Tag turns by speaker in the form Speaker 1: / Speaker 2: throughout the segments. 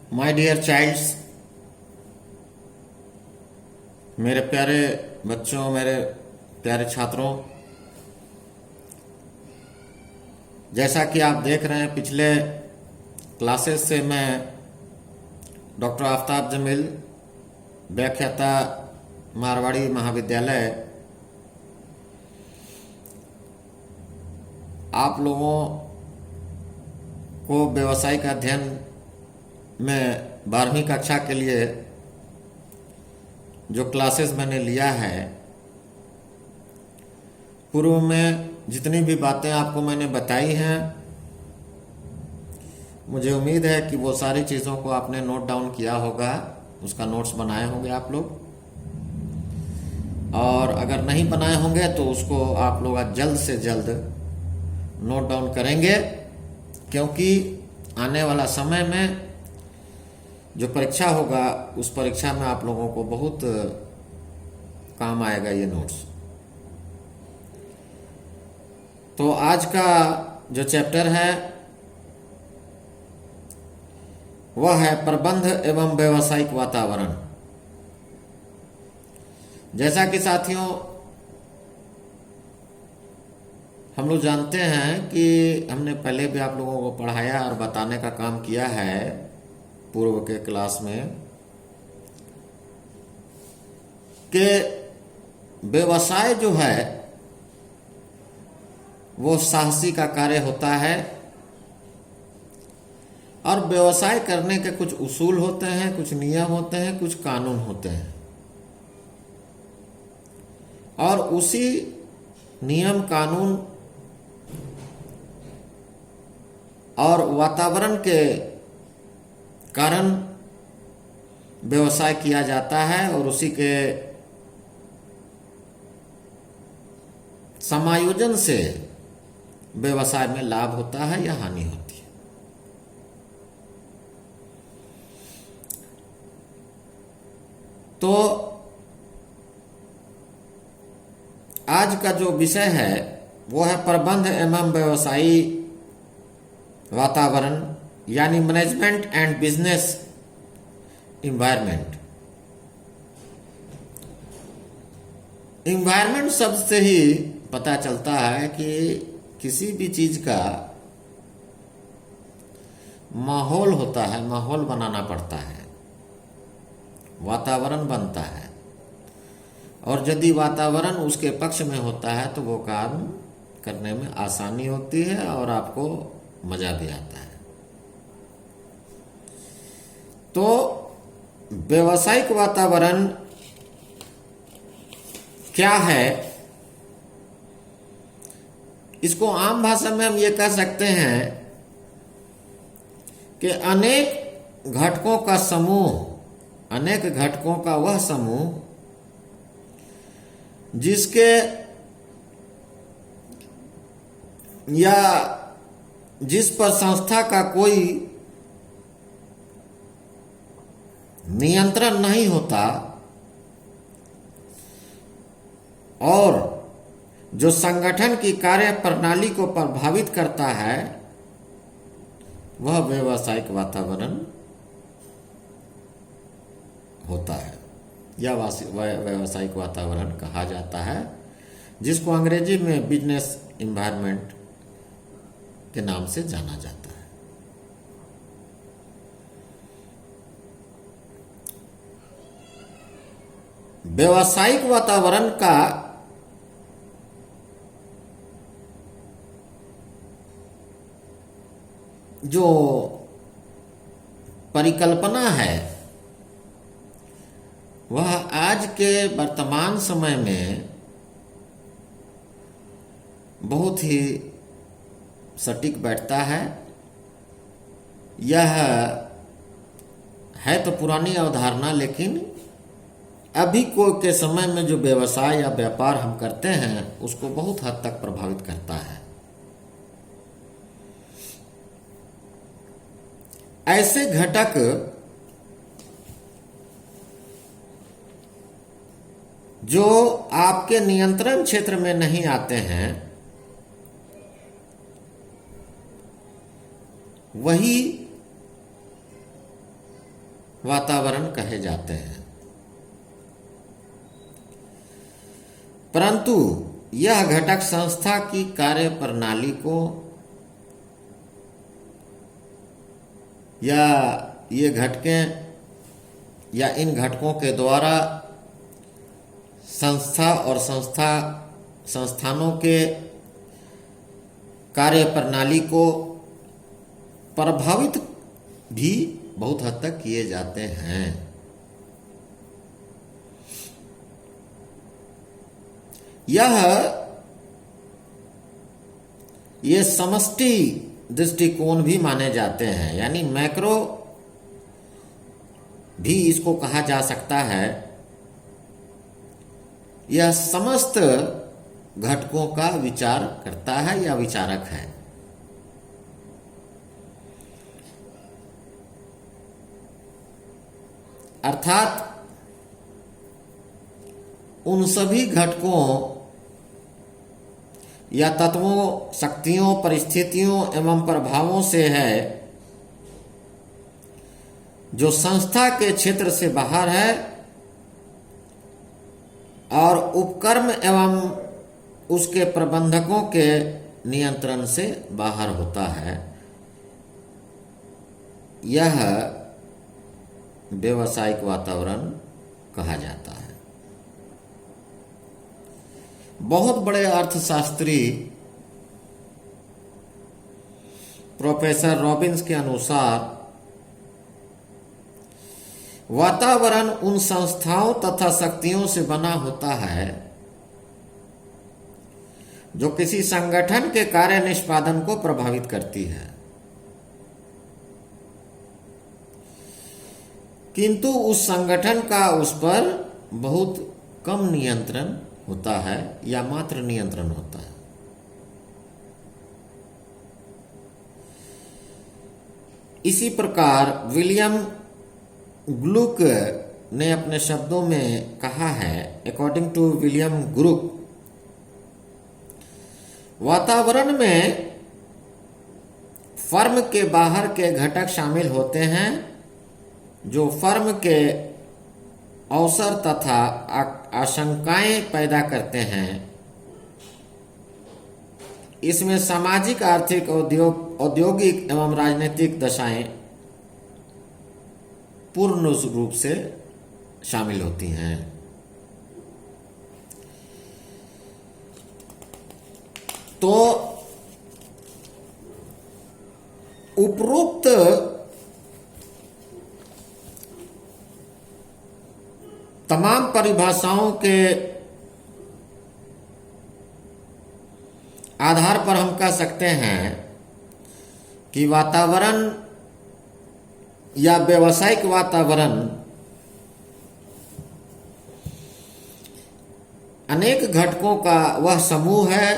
Speaker 1: My dear child's, मेरे प्यारे बच्चों, मेरे प्यारे छात्रों, जैसा कि आप देख रहे हैं पिछले क्लासेस से मैं डॉक्टर आफ्ताब जमील, व्याख्याता, मारवाड़ी महाविद्यालय, आप लोगों को व्यावसायिक अध्ययन में 12वीं कक्षा के लिए जो क्लासेस मैंने लिया है, पूर्व में जितनी भी बातें आपको मैंने बताई हैं, मुझे उम्मीद है कि वो सारी चीज़ों को आपने नोट डाउन किया होगा, उसका नोट्स बनाए होंगे आप लोग। और अगर नहीं बनाए होंगे तो उसको आप लोग आज जल्द से जल्द नोट डाउन करेंगे, क्योंकि आने वाला समय में जो परीक्षा होगा उस परीक्षा में आप लोगों को बहुत काम आएगा ये नोट्स। तो आज का जो चैप्टर है वह है प्रबंध एवं व्यावसायिक वातावरण। जैसा कि साथियों हम लोग जानते हैं कि हमने पहले भी आप लोगों को पढ़ाया और बताने का काम किया है पूर्व के क्लास में कि व्यवसाय जो है वो साहसी का कार्य होता है और व्यवसाय करने के कुछ उसूल होते हैं, कुछ नियम होते हैं, कुछ कानून होते हैं और उसी नियम, कानून और वातावरण के कारण व्यवसाय किया जाता है और उसी के समायोजन से व्यवसाय में लाभ होता है या हानि होती है। तो आज का जो विषय है वो है प्रबंध एवं व्यवसायी वातावरण, यानी management and business environment. Environment शब्द से ही पता चलता है कि किसी भी चीज का माहौल होता है, माहौल बनाना पड़ता है, वातावरण बनता है और यदि वातावरण उसके पक्ष में होता है तो वो काम करने में आसानी होती है और आपको मजा भी आता है। तो व्यावसायिक वातावरण क्या है, इसको आम भाषा में हम ये कह सकते हैं कि अनेक घटकों का समूह, अनेक घटकों का वह समूह जिसके या जिस पर संस्था का कोई नियंत्रण नहीं होता और जो संगठन की कार्य प्रणाली को प्रभावित करता है वह व्यावसायिक वातावरण होता है या व्यावसायिक वातावरण कहा जाता है, जिसको अंग्रेजी में बिजनेस इन्वायरमेंट के नाम से जाना जाता है। व्यावसायिक वातावरण का जो परिकल्पना है वह आज के वर्तमान समय में बहुत ही सटीक बैठता है। यह है तो पुरानी अवधारणा, लेकिन अभी को के समय में जो व्यवसाय या व्यापार हम करते हैं उसको बहुत हद तक प्रभावित करता है। ऐसे घटक जो आपके नियंत्रण क्षेत्र में नहीं आते हैं वही वातावरण कहे जाते हैं। परंतु यह घटक संस्था की कार्य प्रणाली को या ये घटकें या इन घटकों के द्वारा संस्था और संस्थानों के कार्य प्रणाली को प्रभावित भी बहुत हद तक किए जाते हैं। ये समष्टि दृष्टिकोण भी माने जाते हैं, यानी मैक्रो भी इसको कहा जा सकता है। यह समस्त घटकों का विचार करता है या विचारक है। अर्थात उन सभी घटकों या तत्वों, शक्तियों, परिस्थितियों एवं प्रभावों से है जो संस्था के क्षेत्र से बाहर है और उपक्रम एवं उसके प्रबंधकों के नियंत्रण से बाहर होता है। यह व्यावसायिक वातावरण कहा जाता है। बहुत बड़े अर्थशास्त्री प्रोफेसर रॉबिन्स के अनुसार वातावरण उन संस्थाओं तथा शक्तियों से बना होता है जो किसी संगठन के कार्य निष्पादन को प्रभावित करती है, किंतु उस संगठन का उस पर बहुत कम नियंत्रण होता है या मात्र नियंत्रण होता है। इसी प्रकार विलियम ग्लुक ने अपने शब्दों में कहा है, अकॉर्डिंग टू विलियम ग्लुक, वातावरण में फर्म के बाहर के घटक शामिल होते हैं जो फर्म के अवसर तथा आशंकाएं पैदा करते हैं। इसमें सामाजिक, आर्थिक, औद्योगिक एवं राजनीतिक दशाएं पूर्ण रूप से शामिल होती हैं। तो उपरोक्त तमाम परिभाषाओं के आधार पर हम कह सकते हैं कि वातावरण या व्यावसायिक वातावरण अनेक घटकों का वह समूह है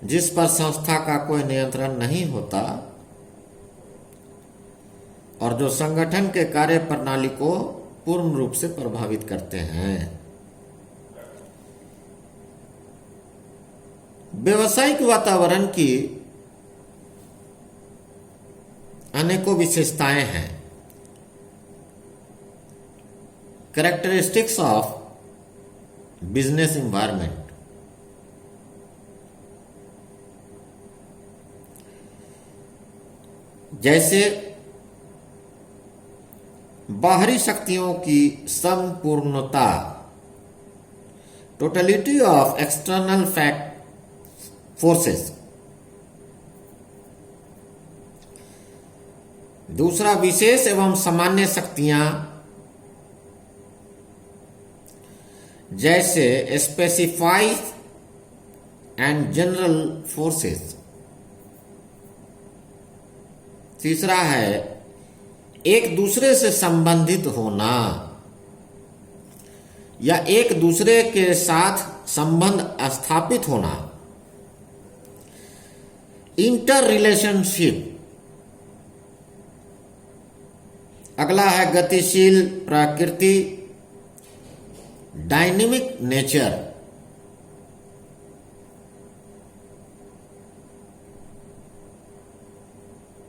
Speaker 1: जिस पर संस्था का कोई नियंत्रण नहीं होता और जो संगठन के कार्य प्रणाली को पूर्ण रूप से प्रभावित करते हैं। व्यावसायिक वातावरण की अनेकों विशेषताएं हैं। Characteristics of business environment. जैसे बाहरी शक्तियों की संपूर्णता, टोटलिटी ऑफ एक्सटर्नल फोर्सेस। दूसरा, विशेष एवं सामान्य शक्तियां जैसे स्पेसिफाइड एंड जनरल फोर्सेस। तीसरा है एक दूसरे से संबंधित होना या एक दूसरे के साथ संबंध स्थापित होना, इंटर रिलेशनशिप। अगला है गतिशील प्रकृति, डायनेमिक नेचर।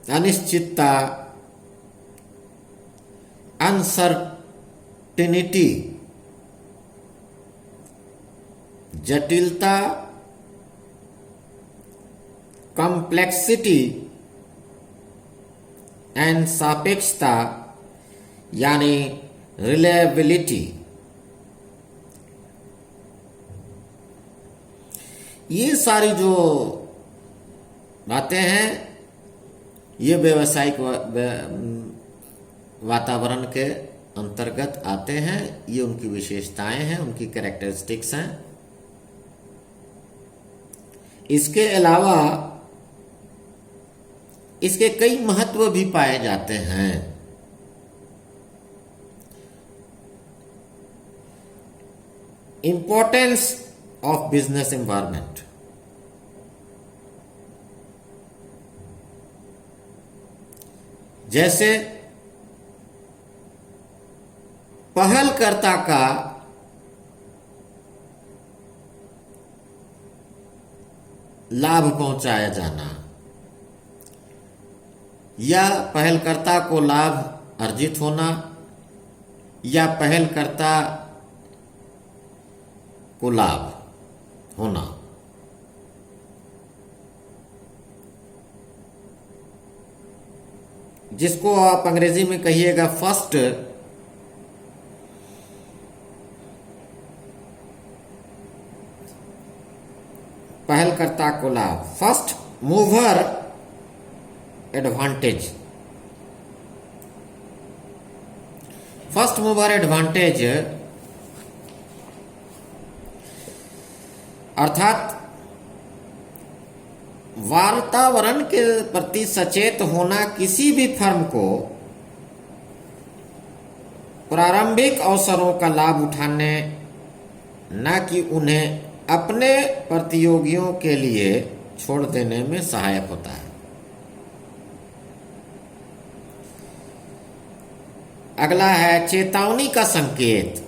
Speaker 1: अनिश्चितता, अनसर्टिनिटी, जटिलता, कॉम्प्लेक्सिटी एंड सापेक्षता यानी रिलायबिलिटी, ये सारी जो बातें हैं ये व्यावसायिक वातावरण के अंतर्गत आते हैं। ये उनकी विशेषताएं हैं, उनकी कैरेक्टरिस्टिक्स हैं। इसके अलावा इसके कई महत्व भी पाए जाते हैं। इंपॉर्टेंस ऑफ बिजनेस एनवायरनमेंट, जैसे पहलकर्ता का लाभ पहुंचाया जाना या पहलकर्ता को लाभ अर्जित होना या पहलकर्ता को लाभ होना। जिसको आप अंग्रेजी में कहिएगा फर्स्ट पहलकर्ता को लाभ, first mover advantage. First mover advantage अर्थात वातावरण के प्रति सचेत होना किसी भी फर्म को प्रारंभिक अवसरों का लाभ उठाने, न कि उन्हें अपने प्रतियोगियों के लिए छोड़ देने में सहायक होता है। अगला है चेतावनी का संकेत,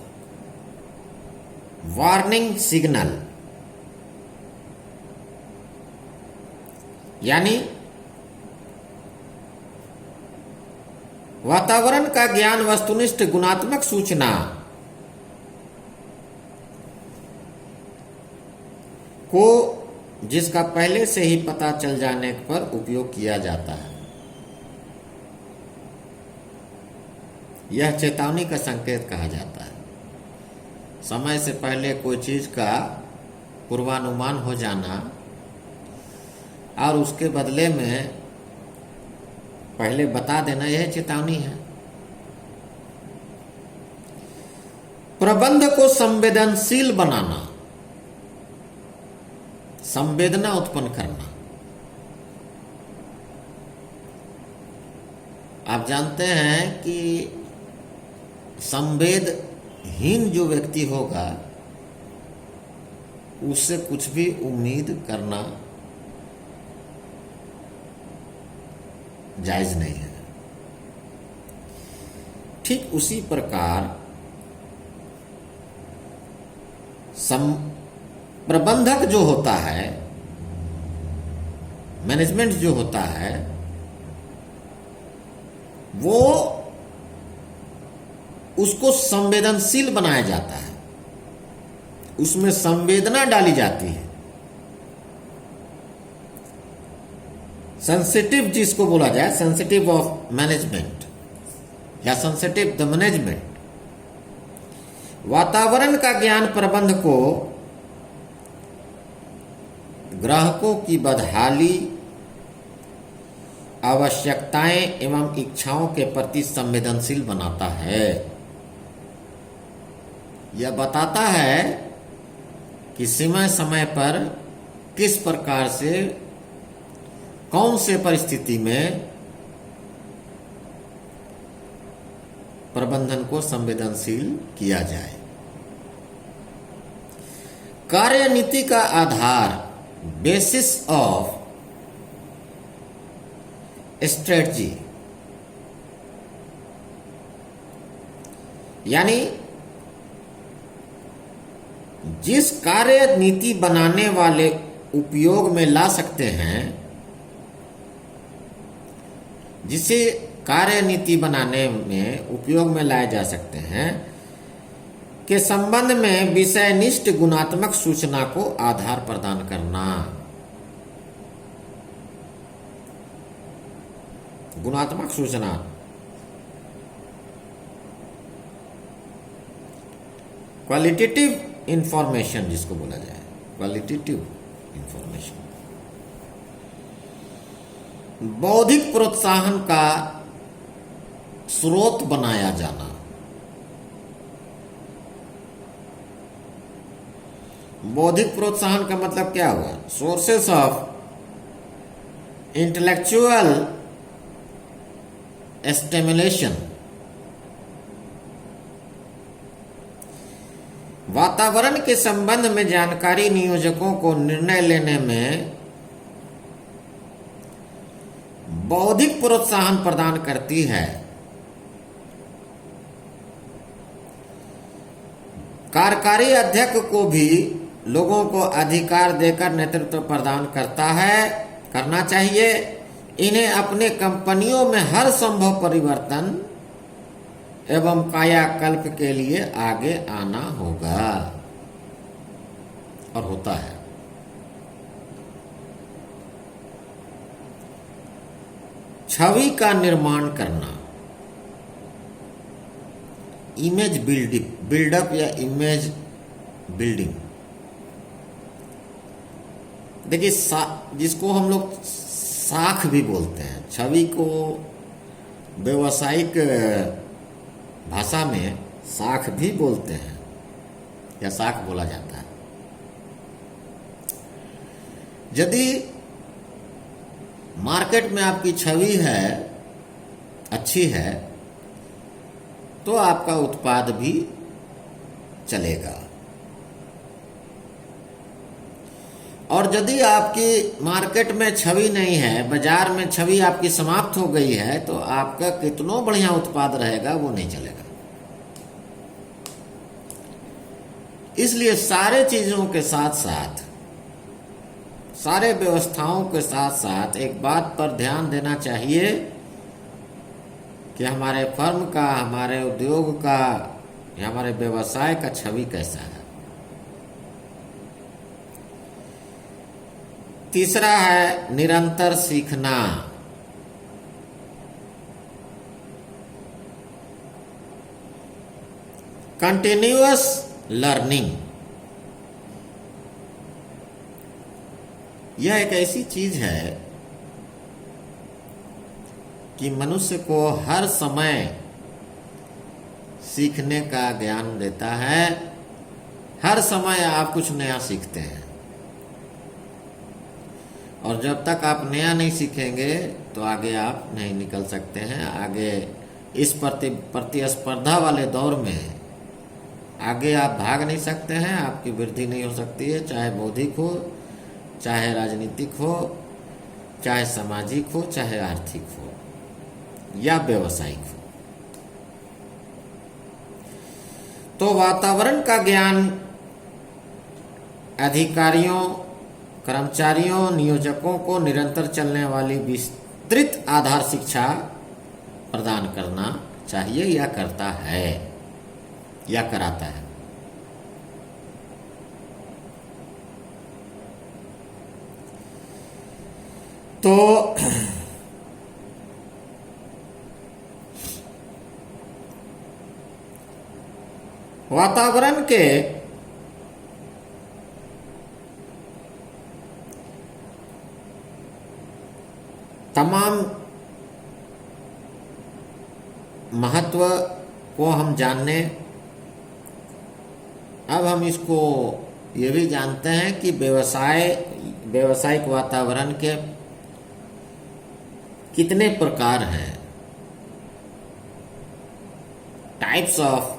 Speaker 1: वार्निंग सिग्नल, यानी वातावरण का ज्ञान वस्तुनिष्ठ गुणात्मक सूचना को जिसका पहले से ही पता चल जाने पर उपयोग किया जाता है। यह चेतावनी का संकेत कहा जाता है। समय से पहले कोई चीज का पूर्वानुमान हो जाना और उसके बदले में पहले बता देना, यह चेतावनी है। प्रबंध को संवेदनशील बनाना, संवेदना उत्पन्न करना। आप जानते हैं कि संवेदहीन जो व्यक्ति होगा उससे कुछ भी उम्मीद करना जायज नहीं है। ठीक उसी प्रकार प्रबंधक जो होता है, मैनेजमेंट जो होता है, वो उसको संवेदनशील बनाया जाता है, उसमें संवेदना डाली जाती है। सेंसिटिव जिसको बोला जाए, सेंसिटिव ऑफ मैनेजमेंट या सेंसिटिव द मैनेजमेंट। वातावरण का ज्ञान प्रबंध को ग्राहकों की बदहाली, आवश्यकताएं एवं इच्छाओं के प्रति संवेदनशील बनाता है। यह बताता है कि समय समय पर किस प्रकार से, कौन से परिस्थिति में प्रबंधन को संवेदनशील किया जाए। कार्यनीति का आधार, बेसिस ऑफ स्ट्रेटजी, यानी जिस कार्य नीति बनाने वाले उपयोग में ला सकते हैं, जिसे कार्यनीति बनाने में उपयोग में लाए जा सकते हैं के संबंध में विषयनिष्ठ गुणात्मक सूचना को आधार प्रदान करना। गुणात्मक सूचना क्वालिटेटिव इंफॉर्मेशन जिसको बोला जाए, क्वालिटेटिव इंफॉर्मेशन। बौद्धिक प्रोत्साहन का स्रोत बनाया जाना। बौद्धिक प्रोत्साहन का मतलब क्या हुआ? Sources of intellectual stimulation. वातावरण के संबंध में जानकारी नियोजकों को निर्णय लेने में बौद्धिक प्रोत्साहन प्रदान करती है। कार्यकारी अध्यक्ष को भी लोगों को अधिकार देकर नेतृत्व प्रदान करना चाहिए। इन्हें अपने कंपनियों में हर संभव परिवर्तन एवं कायाकल्प के लिए आगे आना होगा, और होता है। छवि का निर्माण करना, इमेज बिल्डअप या इमेज बिल्डिंग। देखिए, जिसको हम लोग साख भी बोलते हैं, छवि को व्यावसायिक भाषा में साख भी बोलते हैं या साख बोला जाता है। यदि मार्केट में आपकी छवि है, अच्छी है, तो आपका उत्पाद भी चलेगा। और यदि आपकी मार्केट में छवि नहीं है, बाजार में छवि आपकी समाप्त हो गई है, तो आपका कितना बढ़िया उत्पाद रहेगा वो नहीं चलेगा। इसलिए सारे चीजों के साथ साथ, सारे व्यवस्थाओं के साथ साथ एक बात पर ध्यान देना चाहिए कि हमारे फर्म का, हमारे उद्योग का या हमारे व्यवसाय का छवि कैसा है। तीसरा है निरंतर सीखना। Continuous learning. यह एक ऐसी चीज है कि मनुष्य को हर समय सीखने का ज्ञान देता है। हर समय आप कुछ नया सीखते हैं, और जब तक आप नया नहीं सीखेंगे तो आगे आप नहीं निकल सकते हैं। आगे इस प्रतिस्पर्धा वाले दौर में आगे आप भाग नहीं सकते हैं, आपकी वृद्धि नहीं हो सकती है, चाहे बौद्धिक हो, चाहे राजनीतिक हो, चाहे सामाजिक हो, चाहे आर्थिक हो या व्यवसायिक हो। तो वातावरण का ज्ञान अधिकारियों, कर्मचारियों, नियोजकों को निरंतर चलने वाली विस्तृत आधार शिक्षा प्रदान करना चाहिए या करता है या कराता है। तो वातावरण के तमाम महत्व को हम जानने, अब हम इसको ये भी जानते हैं कि व्यवसायिक वातावरण के कितने प्रकार हैं, टाइप्स ऑफ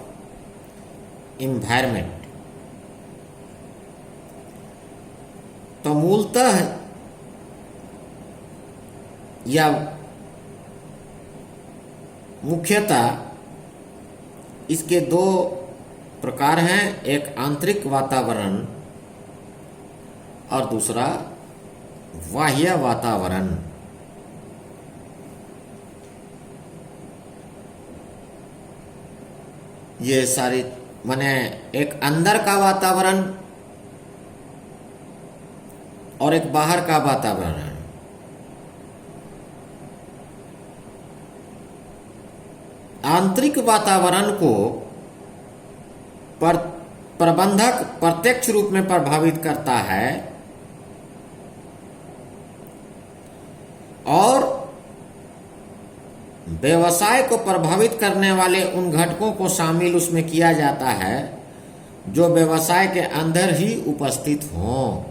Speaker 1: एनवायरनमेंट। तो मूलतः या मुख्यतः इसके दो प्रकार हैं, एक आंतरिक वातावरण और दूसरा बाह्य वातावरण। ये सारी माने एक अंदर का वातावरण और एक बाहर का वातावरण है। आंतरिक वातावरण को प्रबंधक प्रत्यक्ष रूप में प्रभावित करता है और व्यवसाय को प्रभावित करने वाले उन घटकों को शामिल उसमें किया जाता है जो व्यवसाय के अंदर ही उपस्थित हों।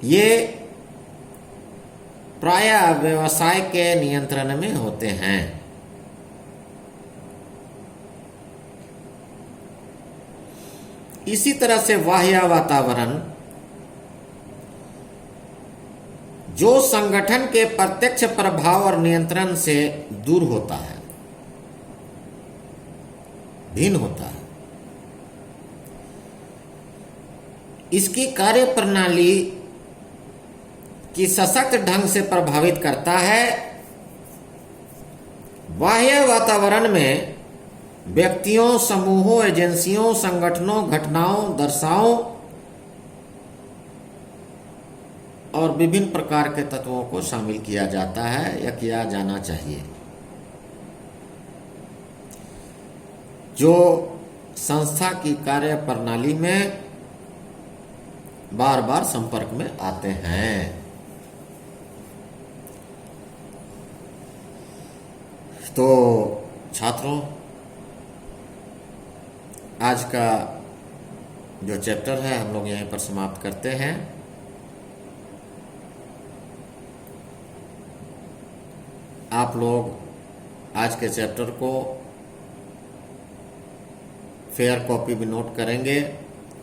Speaker 1: ये प्रायः व्यवसाय के नियंत्रण में होते हैं। इसी तरह से बाह्य वातावरण जो संगठन के प्रत्यक्ष प्रभाव और नियंत्रण से दूर होता है, भिन्न होता है। इसकी कार्यप्रणाली की सशक्त ढंग से प्रभावित करता है। बाह्य वातावरण में व्यक्तियों, समूहों, एजेंसियों, संगठनों, घटनाओं, दशाओं और विभिन्न प्रकार के तत्वों को शामिल किया जाता है या किया जाना चाहिए, जो संस्था की कार्यप्रणाली में बार बार संपर्क में आते हैं। तो छात्रों, आज का जो चैप्टर है हम लोग यहीं पर समाप्त करते हैं। आप लोग आज के चैप्टर को फेयर कॉपी भी नोट करेंगे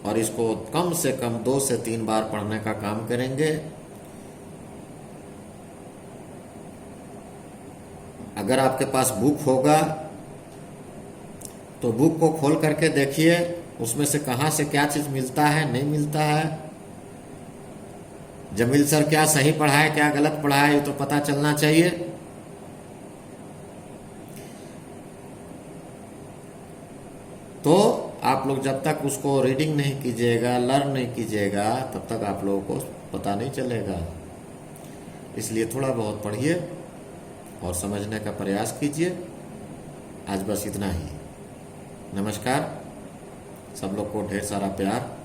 Speaker 1: और इसको कम से कम 2 से 3 बार पढ़ने का काम करेंगे। अगर आपके पास बुक होगा तो बुक को खोल करके देखिए, उसमें से कहाँ से क्या चीज़ मिलता है, नहीं मिलता है। जमील सर क्या सही पढ़ाए, क्या गलत पढ़ाए, ये तो पता चलना चाहिए। तो आप लोग जब तक उसको रीडिंग नहीं कीजिएगा, लर्न नहीं कीजिएगा, तब तक आप लोगों को पता नहीं चलेगा। इसलिए थोड़ा बहुत पढ़िए और समझने का प्रयास कीजिए। आज बस इतना ही। नमस्कार। सब लोग को ढेर सारा प्यार।